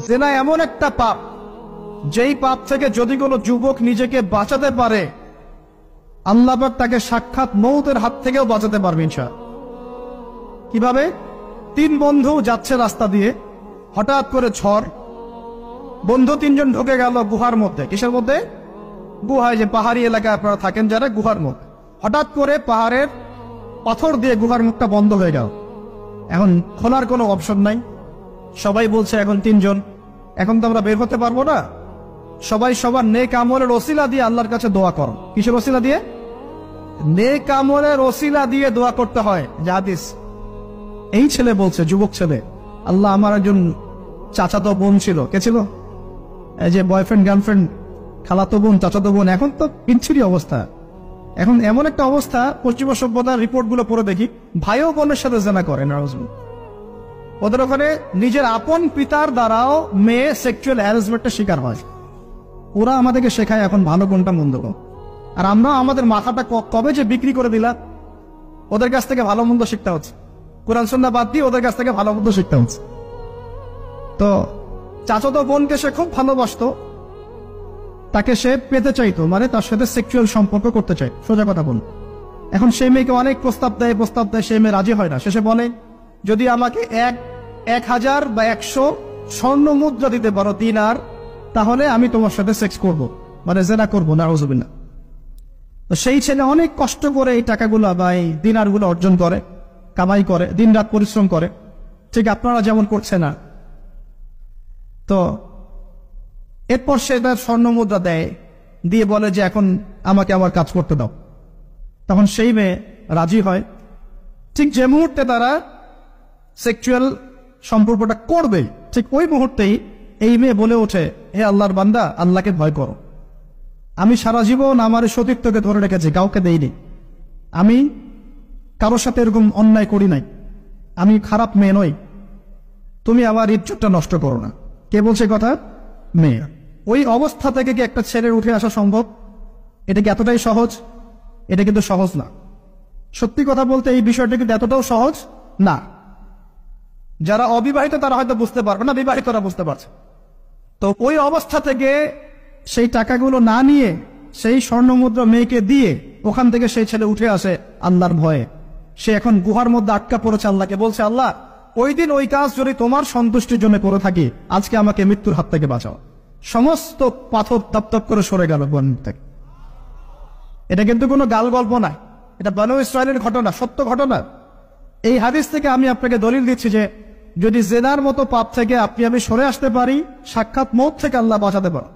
জিনা এমন একটা পাপ, যেই পাপ থেকে যদি কোনো যুবক নিজেকে বাঁচাতে পারে, আল্লাহ পাক তাকে সাক্ষাৎ মৌতের হাত থেকেও বাঁচাতে পারবে ইনশাআল্লাহ। কিভাবে? 3 বন্ধু যাচ্ছে রাস্তা দিয়ে, হঠাৎ করে ঝড়, বন্ধু 3 জন ঢুকে গেল গুহার মধ্যে। কিসের মধ্যে? গুহায়, যে পাহাড়ি এলাকায় আপনারা থাকেন যারা, গুহার মধ্যে। হঠাৎ করে পাহাড়ের পাথর দিয়ে গুহার মুখটা বন্ধ হয়ে গেল। এখন খোলার কোনো অপশন নাই। সবাই বলছে এখন 3 জন, এখন তো আমরা বের হতে পারবো না। সবাই সবার নেক আমলের ওসিলা দিয়ে আল্লাহর কাছে দোয়া করো। কিসের ওসিলা দিয়ে? নেক আমলের ওসিলা দিয়ে দোয়া করতে হয়। হাদিস। এই ছেলে বলছে, যুবক ছেলে, আল্লাহ, আমার একজন চাচাতো বোন ছিল। কে ছিল? এই যে বয়ফ্রেন্ড গার্লফ্রেন্ড, খালাতো বোন, চাচাতো বোন। এখন তো বিচ্ছিরি অবস্থা। এখন এমন একটা অবস্থা, পশ্চিমা সভ্যতার রিপোর্ট গুলো পড়ে দেখি, ভাইও বোনের সাথে জেনা করে। ওদের ওখানে নিজের আপন পিতার দ্বারাও মেয়ে সেক্সুয়াল হ্যারাসমেন্টের শিকার হয়। ওরা আমাদেরকে শেখায় এখন ভালো কোনটা মন্দ। আর আমরা আমাদের মাথাটা কবে যে বিক্রি করে দিলাম, ওদের কাছ থেকে ভালো মন্দ শিখতে হচ্ছে। কোরআন সুন্নাহ বাদ দিয়ে ওদের কাছ থেকে ভালো মন্দ শিখতে হচ্ছে। তো চাচাতো বোনকে সে খুব ভালোবাসতো, তাকে সে পেতে চাইতো, মানে তার সাথে সেক্সুয়াল সম্পর্ক করতে চাই, সোজা কথা বল। এখন সেই মেয়েকে অনেক প্রস্তাব দেয়, সেই মেয়ে রাজি হয় না। শেষে বলে, যদি আমাকে 1000 বা 100 স্বর্ণ মুদ্রা দিতে পারো, দিনার, তাহলে আমি তোমার সাথে সেক্স করব, মানে জেনা করবো। নাউজুবিল্লাহ। তো সেই ছেলে অনেক কষ্ট করে এই টাকাগুলো বা এই দিনারগুলো অর্জন করে, কামাই করে, দিনরাত পরিশ্রম করে, ঠিক আপনারা যেমন করছে না। তো এরপর সে তার স্বর্ণ মুদ্রা দেয়, দিয়ে বলে যে এখন আমাকে আমার কাজ করতে দাও। তখন সেই মেয়ে রাজি হয়। ঠিক যে মুহূর্তে তারা সেক্সুয়াল সম্পর্কটা করবে, ঠিক ওই মুহূর্তেই এই মেয়ে বলে ওঠে, হে আল্লাহর বান্দা, আল্লাহকে ভয় করো। আমি সারা জীবন আমার সতীত্বকে ধরে রেখেছি, কাউকে দেইনি। আমি কারোর সাথে এরকম অন্যায় করি নাই। আমি খারাপ মেয়ে নই। তুমি আমার ইজ্জতটা নষ্ট করো না। কে বলছে কথা? মেয়ে। ওই অবস্থা থেকে কি একটা ছেলের উঠে আসা সম্ভব? এটা কি এতটাই সহজ? এটা কিন্তু সহজ না। সত্যি কথা বলতে এই বিষয়টা কিন্তু এতটাও সহজ না। যারা অবিবাহিত তারা হয়তো বুঝতে পারবে না, বিবাহিতরা বুঝতে পারছে। তো ওই অবস্থা থেকে সেই টাকাগুলো না নিয়ে সেই স্বর্ণ মুদ্রা মেয়েকে দিয়ে ওখান থেকে সেই ছেলে উঠে আসে আল্লাহর ভয়ে। সে এখন গুহার মধ্যে আটকা পড়েছে, আল্লাহকে বলছে, আল্লাহ, ওই দিন ওই কাজ যদি তোমার সন্তুষ্টির জন্য করে থাকি, আজকে আমাকে মৃত্যুর হাত থেকে বাঁচাও। সমস্ত পাথর তপ করে সরে গেল বন থেকে। এটা কিন্তু কোনো গাল গল্প না, এটা বনু ইসরায়েলের ঘটনা, সত্য ঘটনা। এই হাদিস থেকে আমি আপনাকে দলিল দিচ্ছি যে যদি জেনার মতো পাপ থেকে আপনি আমি সরে আসতে পারি, সাক্ষাৎ মওত থেকে আল্লাহ বাঁচাতে পারে।